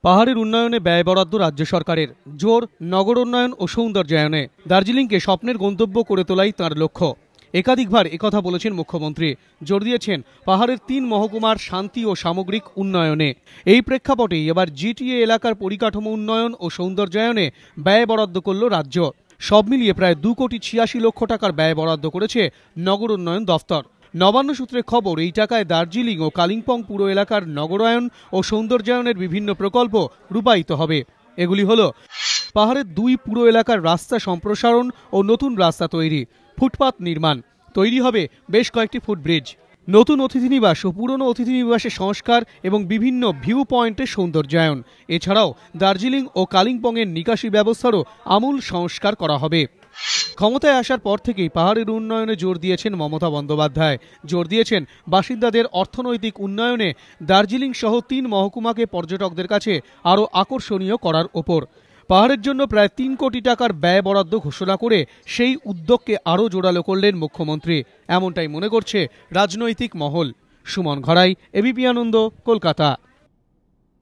পাহাড়ের উন্নয়নে ব্যয় বরাদ্দ রাজ্য সরকারের, জোর নগর উন্নয়ন ও সৌন্দর্যায়নে। দার্জিলিংকে স্বপ্নের গন্তব্য করে তোলাই তাঁর লক্ষ্য। একাধিকবার একথা বলেছেন মুখ্যমন্ত্রী। জোর দিয়েছেন পাহাড়ের ৩ মহকুমার শান্তি ও সামগ্রিক উন্নয়নে। এই প্রেক্ষাপটেই এবার জিটিএ এলাকার পরিকাঠামো উন্নয়ন ও সৌন্দর্যায়নে ব্যয় বরাদ্দ করল রাজ্য। সব মিলিয়ে প্রায় 2,86 কোটি টাকার ব্যয় বরাদ্দ করেছে নগর উন্নয়ন দফতর। নবান্ন সূত্রে খবর, এই টাকায় দার্জিলিং ও কালিম্পং পুর এলাকার নগরায়ন ও সৌন্দর্যায়নের বিভিন্ন প্রকল্প রূপায়িত হবে। এগুলি হল পাহাড়ের 2 পুর এলাকার রাস্তা সম্প্রসারণ ও নতুন রাস্তা তৈরি, ফুটপাত নির্মাণ, তৈরি হবে বেশ কয়েকটি ফুটব্রিজ, নতুন অতিথিনিবাস ও পুরনো অতিথিনিবাসের সংস্কার এবং বিভিন্ন ভিউ পয়েন্টের সৌন্দর্যায়ন। এছাড়াও দার্জিলিং ও কালিম্পংয়ের নিকাশি ব্যবস্থারও আমূল সংস্কার করা হবে। ক্ষমতায় আসার পর থেকেই পাহাড়ের উন্নয়নে জোর দিয়েছেন মমতা বন্দ্যোপাধ্যায়। জোর দিয়েছেন বাসিন্দাদের অর্থনৈতিক উন্নয়নে দার্জিলিং সহ 3 মহকুমাকে পর্যটকদের কাছে আরও আকর্ষণীয় করার ওপর। পাহাড়ের জন্য প্রায় 3 কোটি টাকার ব্যয় বরাদ্দ ঘোষণা করে সেই উদ্যোগকে আরও জোরালো করলেন মুখ্যমন্ত্রী। এমনটাই মনে করছে রাজনৈতিক মহল। সুমন ঘরাই, এবিপি আনন্দ, কলকাতা।